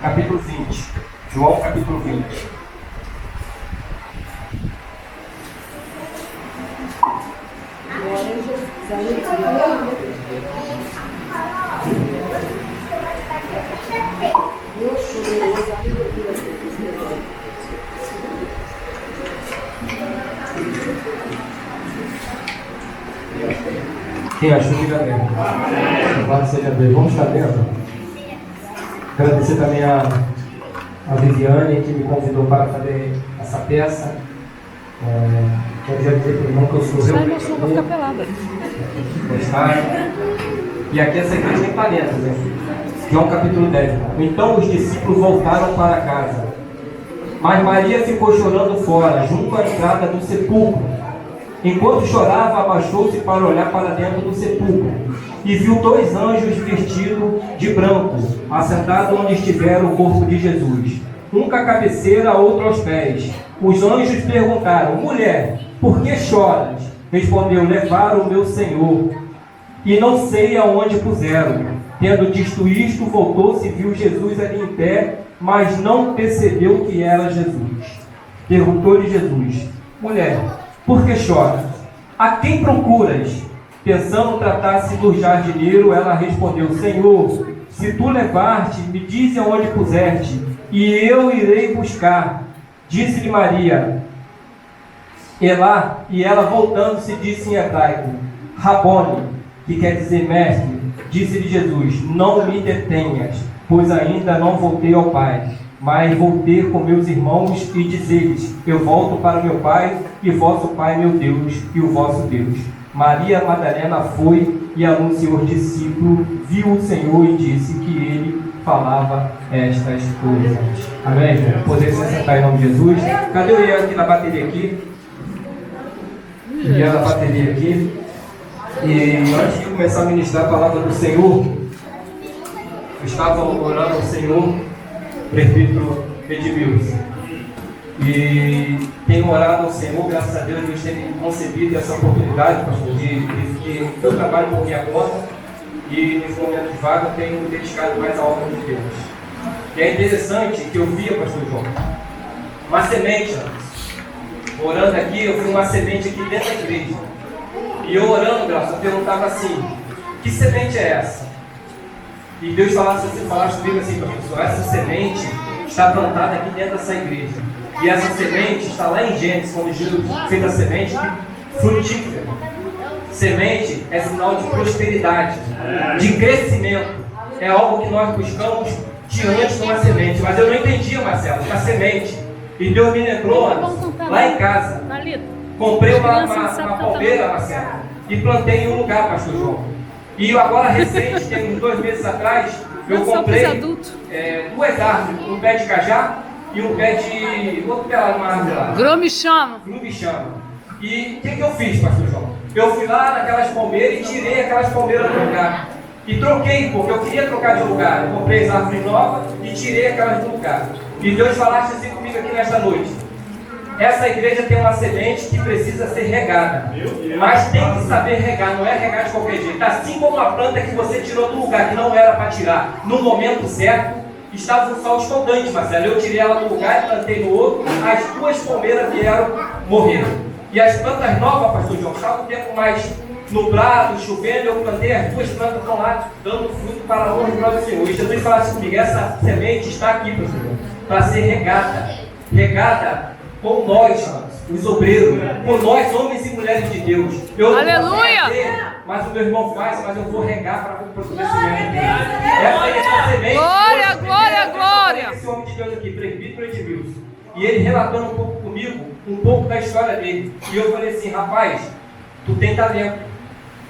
capítulo 20. João, capítulo 20. Quem achou, diga bem. Louvado seja Deus. Vamos estar dentro. Agradecer também a Viviane, que me convidou para fazer essa peça. Quero dizer para o irmão que eu sou realmente. E aqui essa igreja tem talentos, né? João capítulo 10. Então os discípulos voltaram para casa. Mas Maria ficou chorando fora, junto à entrada do sepulcro. Enquanto chorava, abaixou-se para olhar para dentro do sepulcro e viu 2 anjos vestidos de branco, assentados onde estivera o corpo de Jesus, um com a cabeceira, outro aos pés. Os anjos perguntaram: mulher, por que choras? Respondeu: levaram o meu Senhor e não sei aonde puseram. Tendo dito isto, voltou-se e viu Jesus ali em pé, mas não percebeu que era Jesus. Perguntou-lhe Jesus: mulher, por que choras? A quem procuras? Pensando tratar-se do jardineiro, ela respondeu: Senhor, se tu levar-te, me dize aonde puseste, e eu irei buscar. Disse-lhe Maria. E ela voltando-se disse em hebraico: Rabone, que quer dizer mestre. Disse-lhe Jesus: não me detenhas, pois ainda não voltei ao Pai, mas vou ter com meus irmãos e dizer-lhes: eu volto para meu Pai e vosso Pai, meu Deus, e o vosso Deus. Maria Madalena foi e anunciou ao discípulo, viu o Senhor e disse que ele falava estas coisas. Amém? Poder se sentar em nome de Jesus. Cadê o Ian aqui na bateria aqui? Ian na bateria aqui. E antes de começar a ministrar a palavra do Senhor, eu estava orando ao Senhor, presbítero Edmilson, e tenho orado ao Senhor, graças a Deus, Deus tem concebido essa oportunidade, pastor, de eu trabalho por minha conta e nesse momento de vaga eu tenho dedicado mais à obra de Deus. E é interessante que eu via, pastor João, uma semente, orando aqui, eu vi uma semente aqui dentro da igreja. E eu orando, graças, eu perguntava assim: que semente é essa? E Deus falasse assim, falasse comigo assim: professor, essa semente está plantada aqui dentro dessa igreja. E essa semente está lá em Gênesis, quando Jesus fez a semente frutífera. Semente é sinal de prosperidade, de crescimento. É algo que nós buscamos diante de uma semente. Mas eu não entendia, Marcelo, uma semente. E Deus me lembrou lá em casa. Comprei uma palmeira, Marcelo, e plantei em um lugar, pastor João. E agora, recente, tem uns 2 meses atrás, eu comprei 2 árvores, um pé de cajá e um pé de... outro pé lá, uma árvore lá. Grumichama. E o que eu fiz, pastor João? Eu fui lá naquelas palmeiras e tirei aquelas palmeiras do lugar. E troquei, porque eu queria trocar de lugar. Eu comprei as árvores novas e tirei aquelas do lugar. E Deus falaste assim comigo aqui nesta noite: essa igreja tem uma semente que precisa ser regada, mas tem que saber regar, não é regar de qualquer jeito. Assim como a planta que você tirou do lugar que não era para tirar, no momento certo, estava um sol escaldante, Marcelo. Eu tirei ela do lugar e plantei no outro, as 2 palmeiras vieram morrer. E as plantas novas, pastor João, estava um tempo mais nublado, chovendo, eu plantei, as 2 plantas estão lá dando fruto para a honra e glória do Senhor. E Jesus fala assim comigo: essa semente está aqui, pastor João, para ser regada com nós, os obreiros, com nós, homens e mulheres de Deus. Eu Aleluia! Não vou fazer, mas o meu irmão faz, mas eu vou regar para o crescimento. Essa semente. Glória, glória, glória! Esse homem de Deus aqui, presbítero Edmilson, e ele relatando um pouco comigo, um pouco da história dele. E eu falei assim: rapaz, tu tem talento.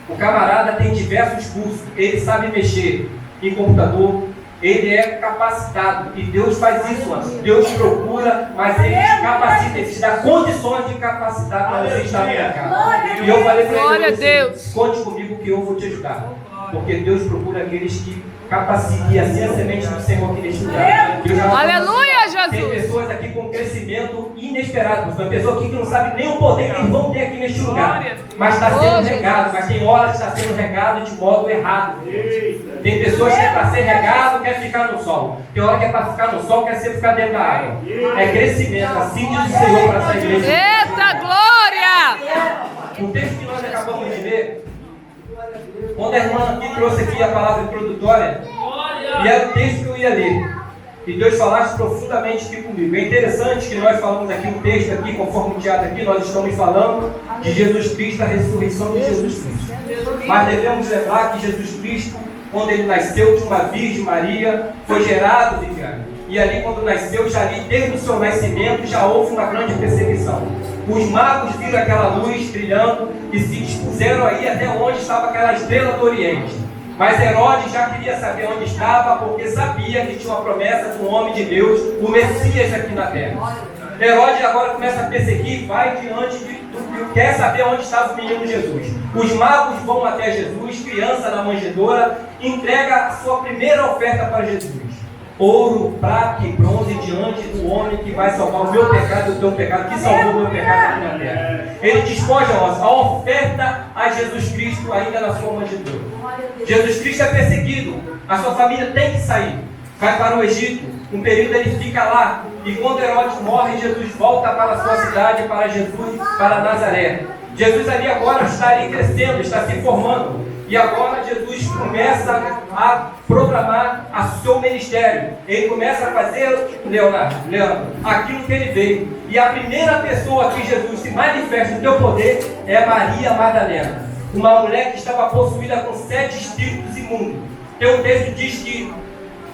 O camarada tem diversos cursos, ele sabe mexer em computador, ele é capacitado, e Deus faz isso, mano. Deus procura, mas Ele te capacita, Ele te dá condições de capacitar para você estar no mercado. E eu falei para ele assim: conte comigo que eu vou te ajudar, porque Deus procura aqueles que capacitam, e assim a semente do Senhor que ele estudar. Aleluia, Jesus! Tem Jesus. pessoas aqui com crescimento inesperado. Tem pessoa aqui que não sabe nem o poder que eles vão ter aqui neste lugar. Mas está sendo regado. Mas tem horas que está sendo regado de modo errado. Tem pessoas que é para ser regado, quer ficar no sol. Tem hora que é para ficar no sol, quer ser ficar dentro da água. É crescimento. Assim diz o Senhor para essa igreja. Eita glória! O texto que nós acabamos de ver, quando a irmã aqui trouxe aqui a palavra introdutória, e era o texto que eu ia ler. E Deus falasse profundamente aqui comigo. É interessante que nós falamos aqui um texto aqui, conforme o teatro aqui, nós estamos falando de Jesus Cristo, a ressurreição de Jesus Cristo. Mas devemos lembrar que Jesus Cristo, quando ele nasceu de uma Virgem Maria, foi gerado, Viviane. E ali quando nasceu, já ali desde o seu nascimento, já houve uma grande perseguição. Os magos viram aquela luz brilhando e se dispuseram aí até onde estava aquela estrela do Oriente. Mas Herodes já queria saber onde estava, porque sabia que tinha uma promessa do homem de Deus, o Messias aqui na terra. Herodes agora começa a perseguir, vai diante de quer saber onde estava o menino Jesus. Os magos vão até Jesus, criança na manjedoura, entrega a sua primeira oferta para Jesus. Ouro, prata e bronze diante do homem que vai salvar o meu pecado e o teu pecado, que salvou o meu pecado aqui na terra. Ele despoja a oferta a Jesus Cristo ainda na sua manjedoura. Jesus Cristo é perseguido, a sua família tem que sair, vai para o Egito, um período ele fica lá, e quando Herodes morre, Jesus volta para a sua cidade, para Jesus, para Nazaré. Jesus ali agora está ali crescendo, está se formando, e agora Jesus começa a programar o seu ministério. Ele começa a fazer, Leandro, aquilo que ele veio. E a primeira pessoa que Jesus se manifesta no seu poder é Maria Madalena, uma mulher que estava possuída com 7 espíritos imundos. Tem um texto que diz que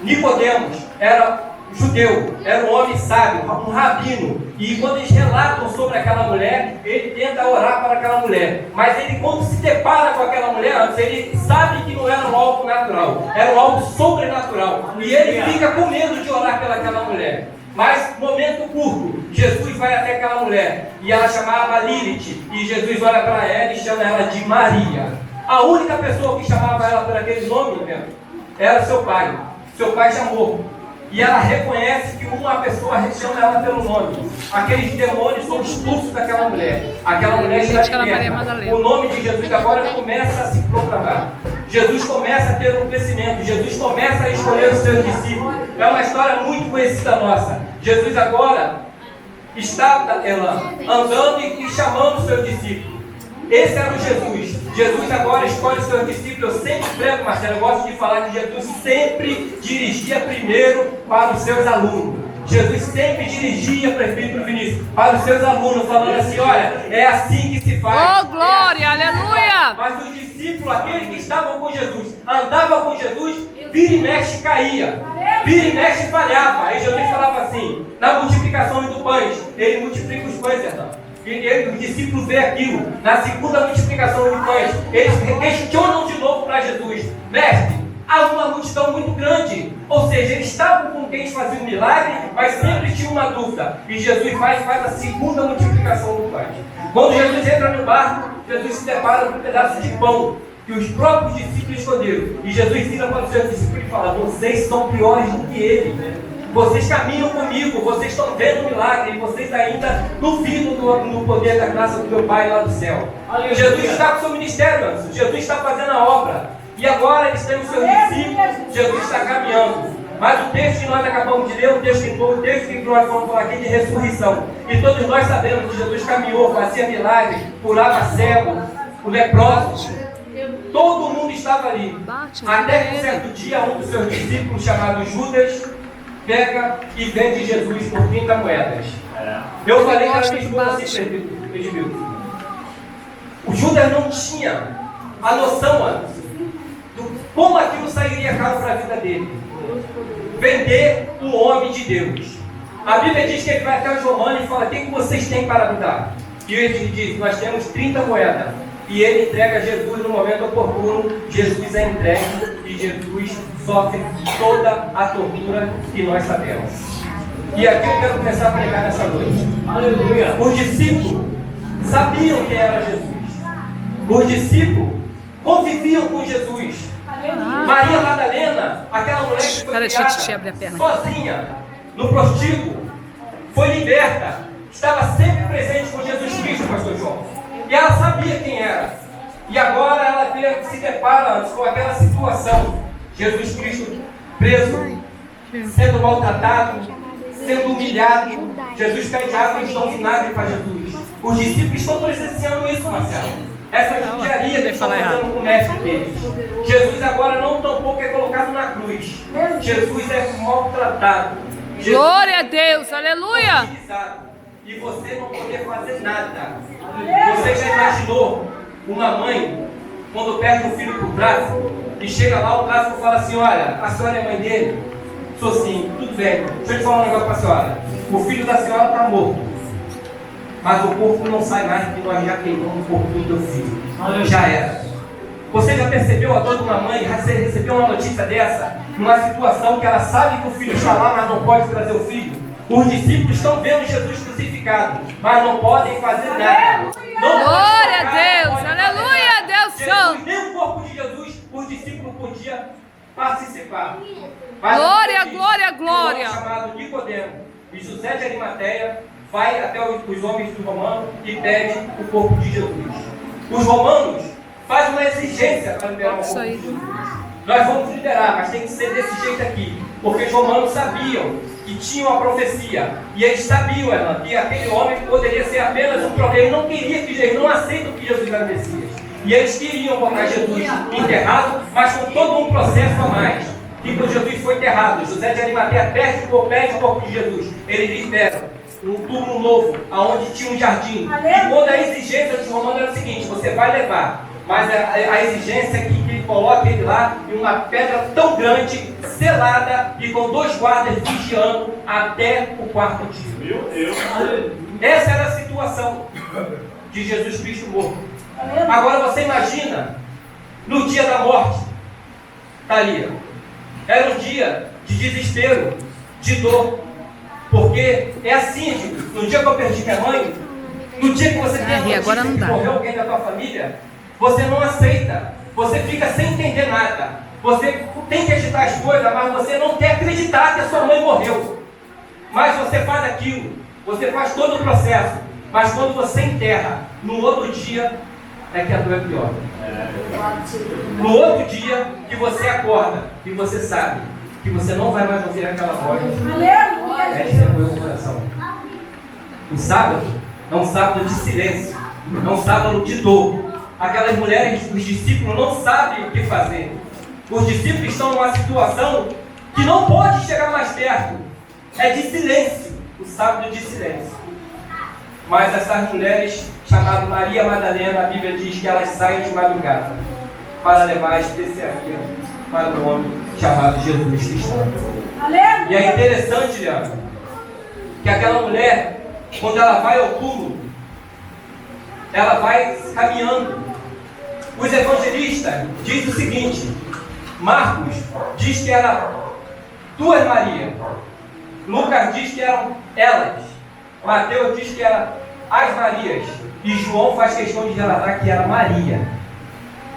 Nicodemos era judeu, era um homem sábio, um rabino, e quando eles relatam sobre aquela mulher, ele tenta orar para aquela mulher, mas ele, quando se depara com aquela mulher, ele sabe que não era um algo natural, era um algo sobrenatural, e ele fica com medo de orar pelaquela mulher. Mas, momento curto, Jesus vai até aquela mulher, e ela chamava Lilith, e Jesus olha para ela e chama ela de Maria. A única pessoa que chamava ela por aquele nome, era seu pai. Seu pai chamou. E ela reconhece que uma pessoa chama ela pelo nome. Aqueles demônios são expulsos daquela mulher. Aquela mulher está liberta. O nome de Jesus agora começa a se proclamar. Jesus começa a ter um crescimento. Jesus começa a escolher os seus discípulos. É uma história muito conhecida nossa. Jesus agora está andando e chamando os seus discípulos. Esse era o Jesus. Jesus agora escolhe os seus discípulos. Eu sempre prego, Marcelo, eu gosto de falar que Jesus sempre dirigia primeiro para os seus alunos. Jesus sempre dirigia, prefeito Vinícius, para os seus alunos, falando assim: olha, é assim que se faz. Oh, glória, aleluia! Mas os discípulos, aqueles que estavam com Jesus, andavam com Jesus, vira e mexe caía, vira e mexe falhava. Aí Jesus falava assim, na multiplicação do pães, ele multiplica os pães, Fernando. Os discípulos vê aquilo, na segunda multiplicação de pães, eles questionam de novo para Jesus: mestre, há uma multidão muito grande. Ou seja, eles estavam com quem fazia um milagre, mas sempre tinha uma dúvida. E Jesus faz a segunda multiplicação do pães. Quando Jesus entra no barco, Jesus se depara com um pedaço de pão que os próprios discípulos esconderam. E Jesus vira para os seus discípulos e fala: vocês são piores do que ele. Vocês caminham comigo, vocês estão vendo o milagre, e vocês ainda duvidam no poder da graça do meu Pai lá do céu. Aleluia. Jesus está com o seu ministério, Anderson. Jesus está fazendo a obra. E agora eles têm os seus discípulos, Jesus está caminhando. Mas o texto que nós acabamos de ler, o texto que nós vamos falar aqui de ressurreição. E todos nós sabemos que Jesus caminhou, fazia milagres, curava cego, o leproso. Todo mundo estava ali. Até que um certo dia, um dos seus discípulos, chamado Judas, pega e vende Jesus por 30 moedas. Eu falei que era minha esposa assim, Edmilson. O Judas não tinha a noção antes do como aquilo sairia caro para a vida dele. Vender o homem de Deus. A Bíblia diz que ele vai até os romanos e fala: o que vocês têm para me dar? E ele diz: nós temos 30 moedas. E ele entrega Jesus no momento oportuno. Jesus é entregue e Jesus sofre toda a tortura que nós sabemos. E aqui eu quero começar a pregar nessa noite. Aleluia. Os discípulos sabiam quem era Jesus. Os discípulos conviviam com Jesus. Maria Madalena, aquela mulher que foi criada sozinha no prostíbulo, foi liberta, estava sempre presente com Jesus Cristo, pastor João. E ela sabia quem era. E agora ela se depara com aquela situação. Jesus Cristo preso, sendo maltratado, sendo humilhado. Jesus pede água e eles dão vinagre para Jesus. Os discípulos estão presenciando isso, Marcelo. Essa judiaria que estão fazendo com o mestre deles. Jesus agora não tampouco é colocado na cruz. Jesus é maltratado. Jesus Glória a Deus, aleluia. utilizado. E você não poder fazer nada. Você já imaginou uma mãe, quando perde um filho para o tráfico, e chega lá, o tráfico fala assim: olha, a senhora é mãe dele? Sou sim, tudo bem. Deixa eu te falar um negócio para a senhora. O filho da senhora está morto, mas o corpo não sai mais, porque nós já queimamos o corpo do teu filho. Já era. Você já percebeu a dor de uma mãe recebeu uma notícia dessa, numa situação que ela sabe que o filho está lá, mas não pode trazer o filho? Os discípulos estão vendo Jesus crucificado, mas não podem fazer nada. Não Glória a Deus, aleluia, Deus Santo. Nem o corpo de Jesus, os discípulos podiam participar. Mas Glória, glória, glória. Um homem chamado Nicodemo e José de Arimateia vai até os homens do Romano e pede o corpo de Jesus. Os romanos fazem uma exigência para liberar o corpo de Jesus. Nós vamos liberar, mas tem que ser desse jeito aqui, porque os romanos sabiam que tinham a profecia, e eles sabiam, Hernan, que aquele homem poderia ser apenas um profeta. Ele não queria que Jesus, não aceita que Jesus era Messias, e eles queriam botar Jesus enterrado, mas com todo um processo a mais. E quando Jesus foi enterrado, José de Arimateia pede o corpo de Jesus, ele libera um túmulo novo, aonde tinha um jardim. E quando a exigência dos romanos era o seguinte: você vai levar, mas a exigência é que ele coloque ele lá em uma pedra tão grande, selada, e com 2 guardas vigiando até o 4º dia. Meu Deus! Essa era a situação de Jesus Cristo morto. Agora você imagina, no dia da morte, Thalia, era um dia de desespero, de dor, porque é assim, gente, no dia que eu perdi minha mãe, no dia que você tem a notícia agora não que dá. morreu alguém da tua família, você não aceita, você fica sem entender nada, você tem que agitar as coisas, mas você não quer acreditar que a sua mãe morreu. Mas você faz aquilo, você faz todo o processo, mas quando você enterra, no outro dia é que a dor é pior. No outro dia que você acorda, que você sabe que você não vai mais ouvir aquela voz, é que você o coração. O sábado é um sábado de silêncio, é um sábado de dor. Aquelas mulheres, os discípulos não sabem o que fazer. Os discípulos estão numa situação que não pode chegar mais perto. É de silêncio, o sábado de silêncio. Mas essas mulheres, chamadas Maria Madalena, a Bíblia diz que elas saem de madrugada para levar a especiaria para o homem chamado Jesus Cristo. E é interessante, Leandro, que aquela mulher, quando ela vai ao túmulo, ela vai caminhando. Os evangelistas dizem o seguinte: Marcos diz que eram 2 Marias, Lucas diz que eram elas, Mateus diz que eram as Marias, e João faz questão de relatar que era Maria.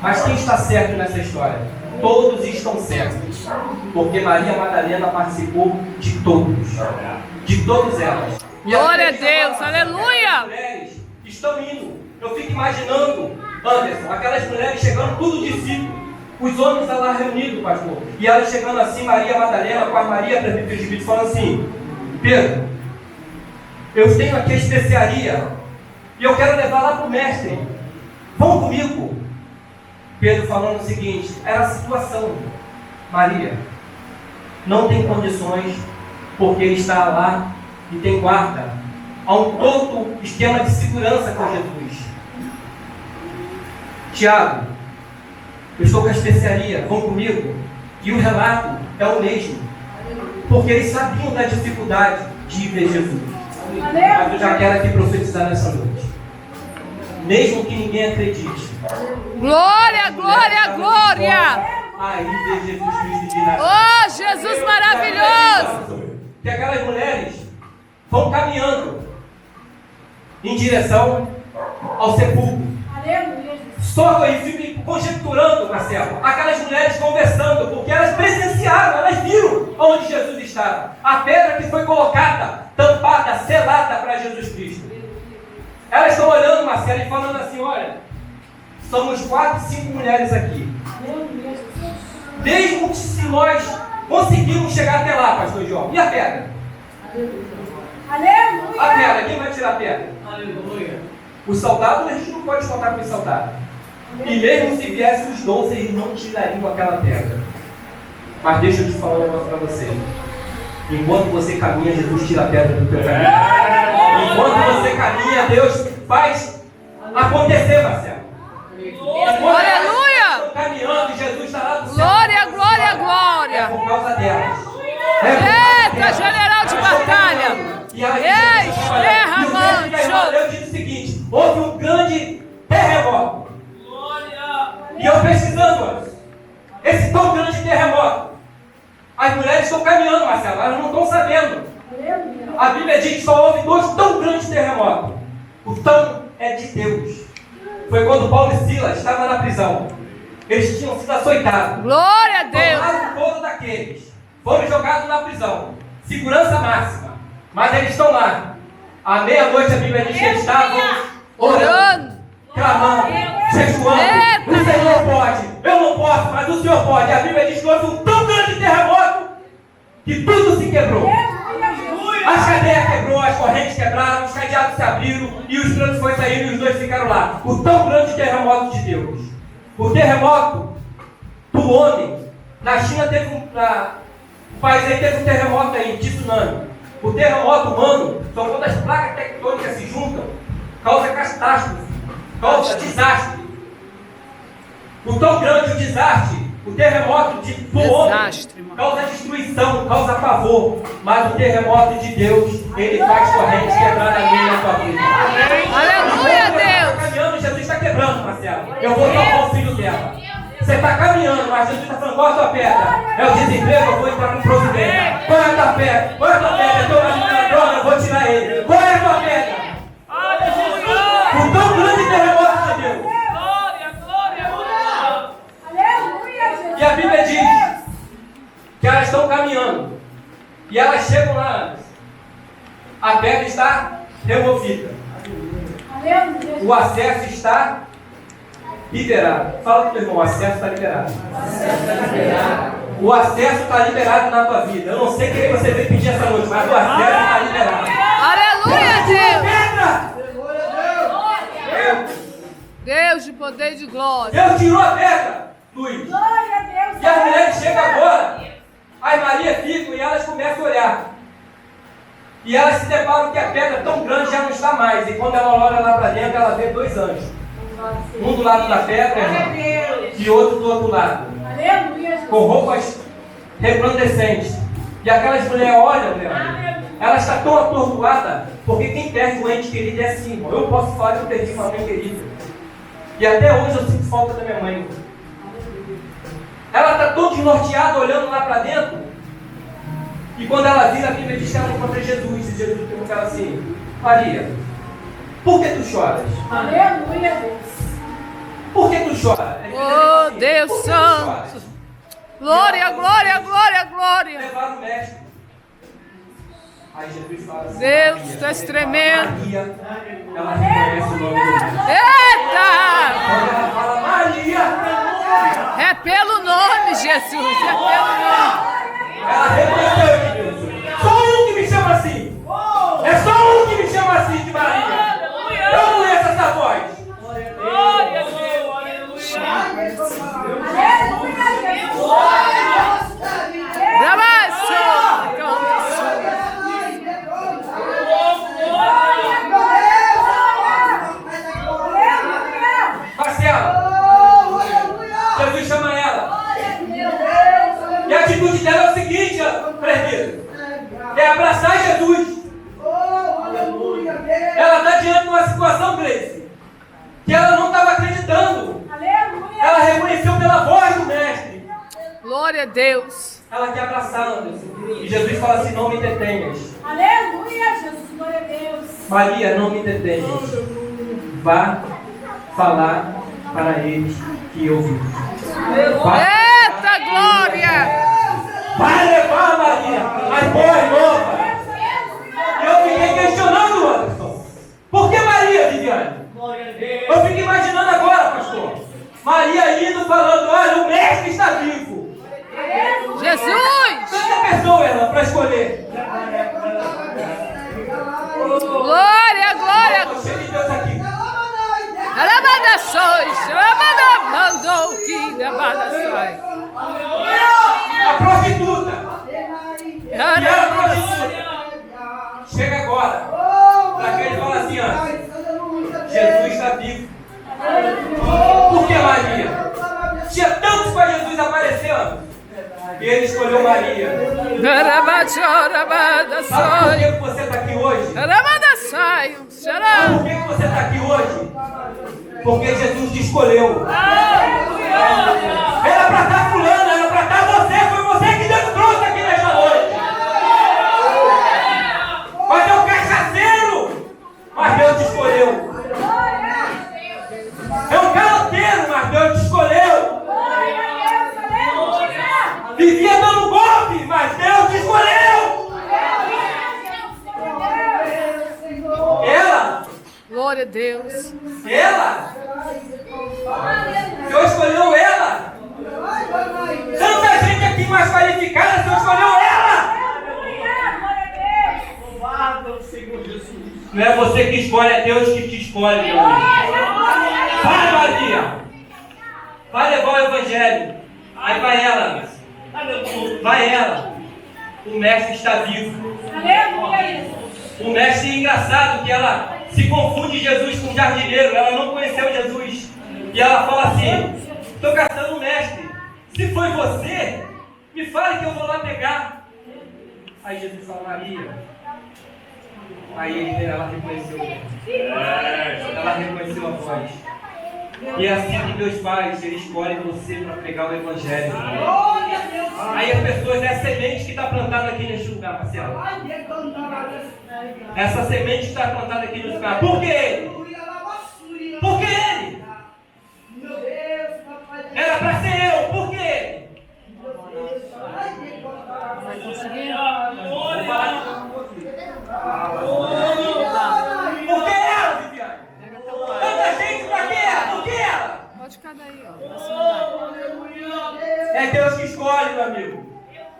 Mas quem está certo nessa história? Todos estão certos, porque Maria Madalena participou de todas elas. Glória a Deus, aleluia. As mulheres estão indo. Eu fico imaginando, Anderson, aquelas mulheres chegando, tudo discípulo, os homens lá reunidos, pastor, e elas chegando assim, Maria Madalena com a Maria presbítera de Espírito, falando assim: Pedro, eu tenho aqui a especiaria e eu quero levar lá para o mestre, vão comigo. Pedro falando o seguinte: era a situação, Maria não tem condições, porque ele está lá e tem guarda, há um todo esquema de segurança com Jesus. Tiago, eu estou com a especiaria, vão comigo? E o relato é o mesmo, porque eles sabiam da dificuldade de ver Jesus. Mas eu já quero aqui profetizar nessa noite, mesmo que ninguém acredite, Glória, glória, glória. aí ver Jesus Cristo de Nazaré. Oh, Jesus maravilhoso. Que aquelas mulheres vão caminhando em direção ao sepulcro. só e fique conjecturando, Marcelo, aquelas mulheres conversando, porque elas presenciaram, elas viram onde Jesus estava. A pedra que foi colocada, tampada, selada para Jesus Cristo. Elas estão olhando, Marcelo, e falando assim: olha, somos 4, 5 mulheres aqui. Mesmo se nós conseguimos chegar até lá, pastor João, e a pedra? Aleluia! A pedra, quem vai tirar a pedra? Aleluia. Os soldados, a gente não pode contar com os soldados. E mesmo se viessem os 12, eles não tirariam aquela pedra. Mas deixa eu te falar um negócio para você. Enquanto você caminha, Jesus tira a pedra do teu caminho. Enquanto você caminha, Deus faz acontecer, Marcelo. Aleluia! Estão caminhando e Jesus está lá do céu. Glória, glória, É glória! por causa delas. Eita, general de batalha! E ela Eis, terra, e o texto da irmã Leu diz o seguinte: houve um grande terremoto. E eu pesquisando, esse tão grande terremoto, as mulheres estão caminhando, Marcelo, elas não estão sabendo. A Bíblia diz que só houve 2 tão grandes terremotos. O tão é de Deus. Foi quando Paulo e Silas estavam na prisão. Eles tinham sido açoitados. Glória a Deus! Tomaram todos daqueles. Foram jogados na prisão. Segurança máxima. Mas eles estão lá. À meia-noite a Bíblia diz que eles estavam orando, Orando! clamando, jejuando. Eita! O Senhor pode. Eu não posso, mas o Senhor pode. A Bíblia diz que houve um tão grande terremoto que tudo se quebrou. As cadeias quebrou, as correntes quebraram, os cadeados se abriram e os planos foram sair e os 2 ficaram lá. O tão grande terremoto de Deus. O terremoto do homem. Na China teve o país aí teve um terremoto aí, tsunami. O terremoto humano são quando as placas tectônicas se juntam, causa catástrofe, causa desastre. O tão grande o desastre, o terremoto do homem Desastre, irmão. causa destruição, causa pavor. Mas o terremoto de Deus, ele faz corrente quebrar na minha e na tua vida. Aleluia, Você Deus! está caminhando, Jesus está quebrando, Marcelo. Eu vou tocar o filho dela. Você está caminhando, mas Jesus está falando: qual é a tua pedra? É o desemprego, eu vou entrar com providência. Qual é a tua pedra? Qual é a tua pedra? É teu marido na droga, eu vou tirar ele. Qual é a tua pedra? O tão grande terremoto de Deus. E a Bíblia diz que elas estão caminhando. E elas chegam lá. A pedra está removida. O acesso está liberado. Fala para o teu irmão: o acesso está liberado. O acesso está liberado na tua vida. Eu não sei quem você veio pedir essa noite, mas o acesso está liberado. Aleluia, Deus! Pedra! Deus de poder e de glória! Deus tirou a pedra, Luiz. E as mulheres chegam agora. As Maria ficam e elas começam a olhar. E elas se deparam que a pedra tão grande já não está mais. E quando ela olha lá para dentro, ela vê 2 anjos. Um do lado da pedra, irmão, e outro do outro lado. Com roupas resplandecentes. E aquelas mulheres olham, meu amigo, ela está tão atordoada, porque quem perde o ente querido é assim, irmão. Eu posso falar que eu perdi uma mãe querida. E até hoje eu sinto falta da minha mãe. Ela está tão desnorteada, olhando lá para dentro. E quando ela vira, a Bíblia diz que ela encontra Jesus. E Jesus pergunta ela assim: Maria, por que tu choras? Por que tu choras? Oh, Deus Santo! Glória, glória, glória, glória! Levaram o mestre. Aí Jesus fala assim: Deus, Maria, tu és tremendo! Maria, ela reconhece o nome do mestre. Eita! Quando ela fala Maria, É pelo nome, Jesus! É pelo nome! ela reconheceu Jesus. Só um que me chama assim. É só um que me chama assim de Maria. Eu não conheço essa voz. Gravaço! Marcela, Jesus chama ela. E a atitude dela é o seguinte, presbítero: é abraçar Jesus. Ela está diante de uma situação, Grace, que ela não estava acreditando. Ela reconheceu pela voz do mestre. Glória a Deus! Ela quer abraçar Anderson. E Jesus fala assim: não me detenhas. Maria, não me detenhas. Vá falar para eles que ouvem. Eita glória! Vai levar, Maria, as boas novas. E eu fiquei questionando, Anderson. Por que Maria, Viviane? Eu fico imaginando agora, pastor. Maria indo falando, olha, o mestre está vivo. Jesus! Tanta pessoa ela para escolher. Glória, glória! Cheio de Deus aqui. Arabadações, mandou que arabadações. A prostituta. E ela prostituta. Chega agora. Para que ele fala assim, ó. Jesus está vivo. Por que Maria? Tinha tantos para Jesus aparecendo. E ele escolheu Maria. Sabe por que você está aqui hoje? Sabe por que você está aqui hoje? Porque Jesus te escolheu. Era para estar fulano, era para estar você. Foi você que Deus trouxe aqui nesta noite. Mas é um cachaceiro. Mas Deus te escolheu. É um caloteiro, mas Deus te escolheu. Vivia dando golpe, mas Deus te escolheu. Ela. Glória a Deus. Ela. Deus escolheu ela. Tanta gente aqui mais qualificada, Deus escolheu ela. Não é você que escolhe, é Deus que te escolhe, meu amigo. Vai, Maria. Vai levar o evangelho. Aí vai ela. Vai ela. O mestre está vivo. O mestre é engraçado que ela se confunde Jesus com o jardineiro. Ela não conheceu Jesus. E ela fala assim: estou caçando o mestre. Se foi você, me fale que eu vou lá pegar. Aí Jesus fala: Maria. Aí ela reconheceu. Ela reconheceu a voz. E é assim que Deus faz, Ele escolhe você para pregar o Evangelho. Aí as pessoas, é a semente que está plantada aqui neste lugar, Marcelo. Essa semente está plantada aqui neste lugar. Por que Ele? Por que Ele? Era para ser eu, por que Ele? Vou falar por que ela, Viviane? Tanta gente pra quê? Por que ela? Pode ficar daí, ó. É Deus que escolhe, meu amigo.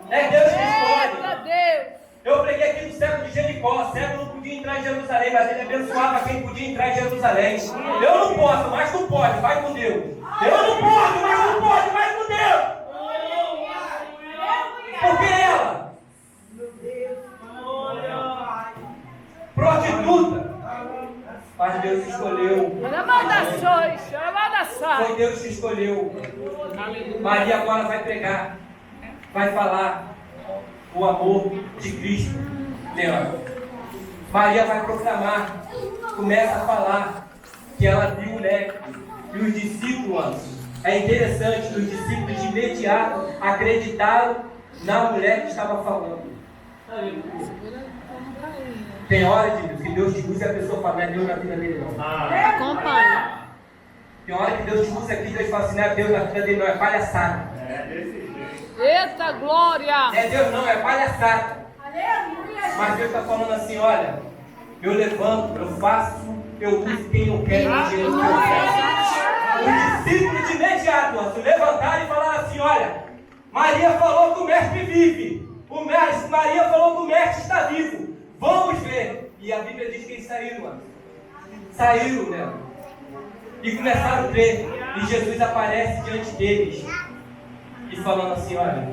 É Deus que escolhe. Eita Deus! Eu preguei aqui no século de Jericó. O cego não podia entrar em Jerusalém, mas ele abençoava quem podia entrar em Jerusalém. Eu não posso, mas tu pode, vai com Deus. Eu não posso, mas tu pode, vai com Deus. Por que ela? Prostituta. Mas Deus escolheu. Foi Deus que escolheu. Maria agora vai pregar. Vai falar o amor de Cristo nela. Maria vai proclamar. Começa a falar que ela viu o leque. E os discípulos, é interessante que os discípulos de imediato acreditaram na mulher que estava falando. Tem hora que Deus te usa e a pessoa fala: não é Deus na vida dele não. Acompanha. Tem hora que Deus te usa aqui e Deus fala assim: não é Deus na vida dele não, é palhaçada. Eita glória! Não é Deus não, é palhaçada. Mas Deus está falando assim: olha, eu levanto, eu faço, eu uso quem eu quero em Jesus. Os discípulos de imediato se levantaram e falaram assim: olha, Maria falou que o mestre vive. Maria falou que o mestre está vivo. Vamos ver. E a Bíblia diz que eles saíram, mano. Saíram, né? E começaram a crer. E Jesus aparece diante deles. E falando assim: olha,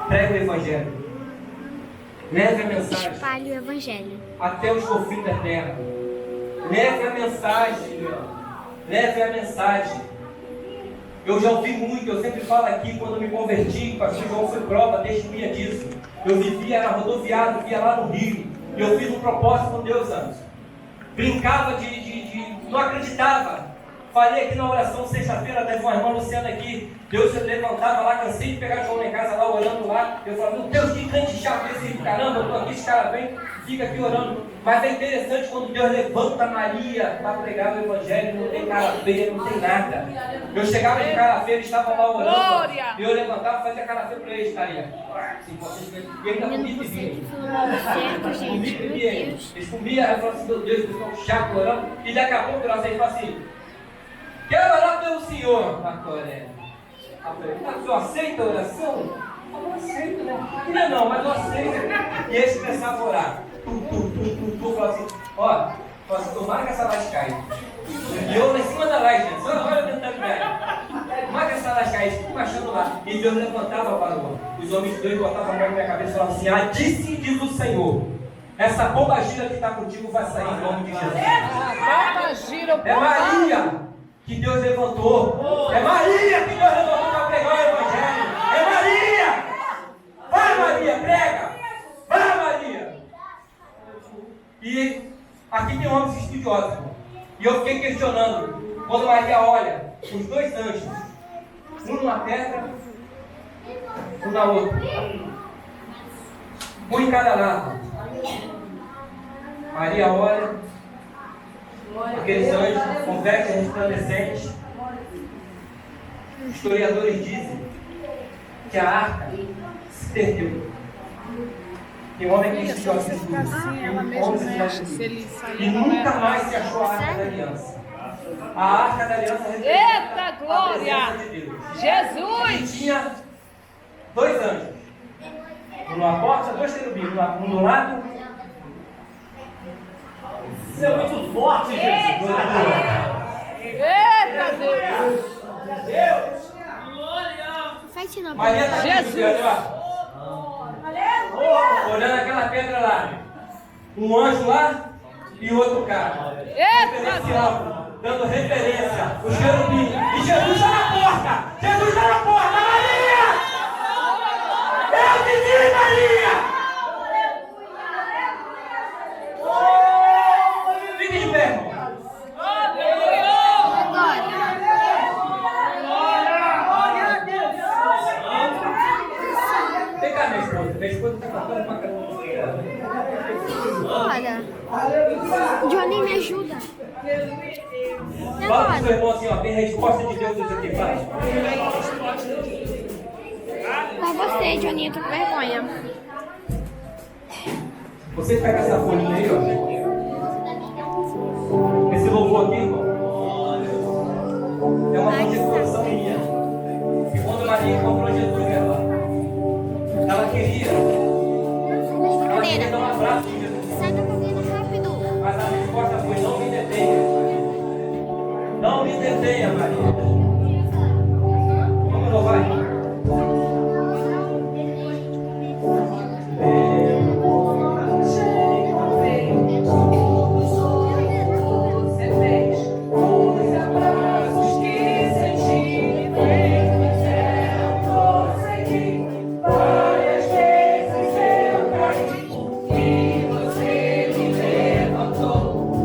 prega o Evangelho. Leve a mensagem. Espalhe o Evangelho Até os confins da terra. Leve a mensagem, meu. Leve a mensagem. Eu já ouvi muito, eu sempre falo aqui, quando me converti, o pastor João foi prova, testemunha disso. Eu vivia, era rodoviário, via lá no Rio. E eu fiz um propósito com Deus antes. Brincava não acreditava Falei aqui na oração sexta-feira, teve uma irmã Luciana aqui. Deus levantava lá, cansei de pegar João em casa lá, orando lá. Eu falava, meu Deus, que crente chato esse, caramba, eu estou aqui, esse cara vem, fica aqui orando. Mas é interessante quando Deus levanta Maria para pregar o Evangelho, não tem cara feia, não tem nada. Eu chegava de cara feia, eles estavam lá orando. Glória! E eu levantava e fazia cara feia para eles, Maria. E ainda comia e vinho. Comia e bebia. Eles comiam, aí eu falava assim, meu Deus, eles estão chatos orando. E daqui a pouco eu falei assim, quero orar pelo Senhor, Marco Aurélio. Mas eu aceito a oração? Eu não aceito, né? Não, mas eu aceito. E eles começavam a orar. Falaram assim, ó, tomara que essa laje caia. E eu lá em cima da laje, gente, só olha tentando ganhar. Tomara que essa laje caia, eles ficam baixando lá. E Deus levantava para os homens dois, botavam a mão na minha cabeça e falavam assim, disse diz o Senhor, essa bomba gira que está contigo vai sair em nome de Jesus. Bomba gira, É Maria que Deus levantou. É Maria que Deus levantou para pregar o Evangelho. É Maria! Vai, Maria, prega! Vai, Maria! E aqui tem homens estudiosos. E eu fiquei questionando. Quando Maria olha, os dois anjos, um numa pedra, um na outra. Um em cada lado. Maria olha. Aqueles anjos com vestes resplandecentes. Historiadores dizem que a arca se perdeu. Tem um homem que estudou assim, e nunca mais se achou a arca da aliança. A arca da aliança Eita, a glória! presença de Deus. E Jesus! tinha dois anjos. Um numa porta, dois querubins, um do lado. Isso é muito forte, Jesus. Eita, Deus! Deus. Maria está Jesus. olhando aquela pedra lá. Um anjo lá e outro cara. Eita, Referencial, dando referência. Os querubins. E Jesus está na porta! Jesus está na porta! Maria! Eu te vi, Maria! Fique de pé, irmão. Vem cá, minha esposa. Minha esposa está cantando pra caramba. Olha, Johnny, me ajuda. Fala pro seu irmão assim, ó, tem resposta de Deus nisso aqui, faz. Vai você, Johnny, eu tô com vergonha. Você pega essa folhinha aí, ó. Esse louvor aqui, irmão, é uma constituição minha. E quando Maria encontrou Jesus, ela queria dar um abraço em Jesus. Sai da cadeira rápido. Mas a resposta foi, não me detenha. Não me detenha, Maria. Vamos louvar, irmão.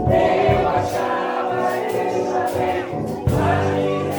Eu achava esta vez, mas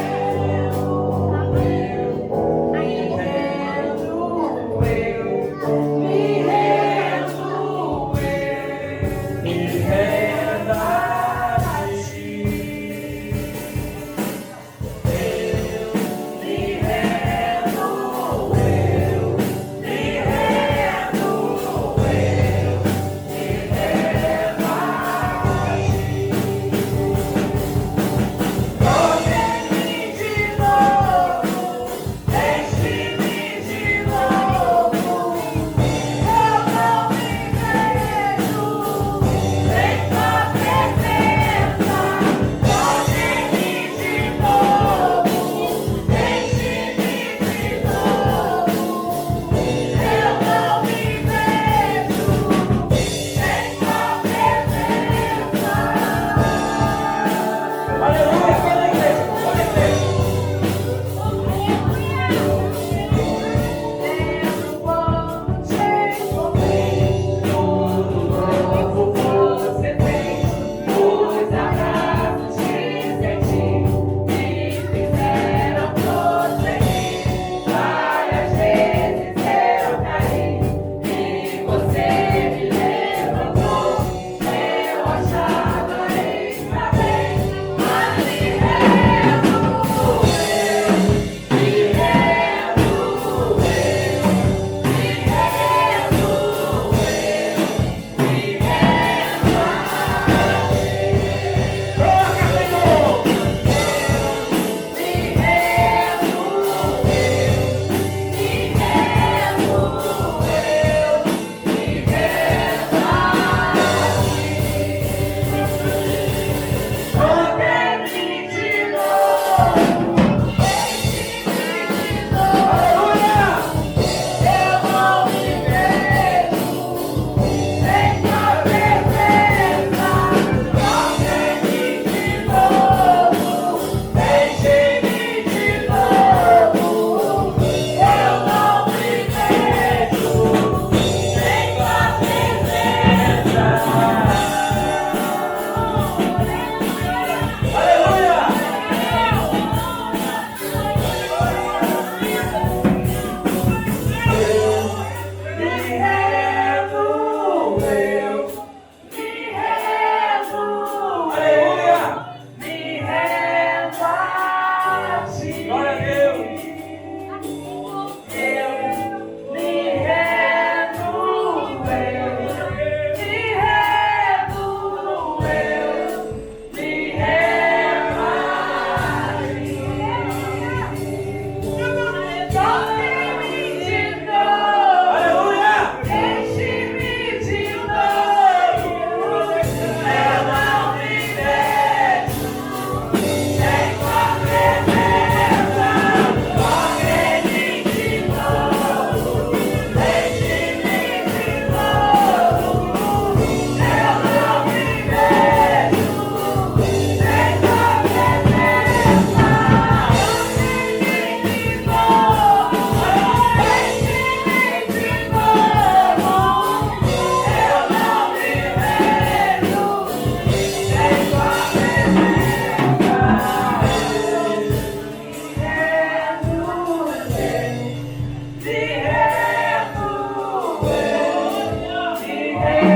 Ei, ei,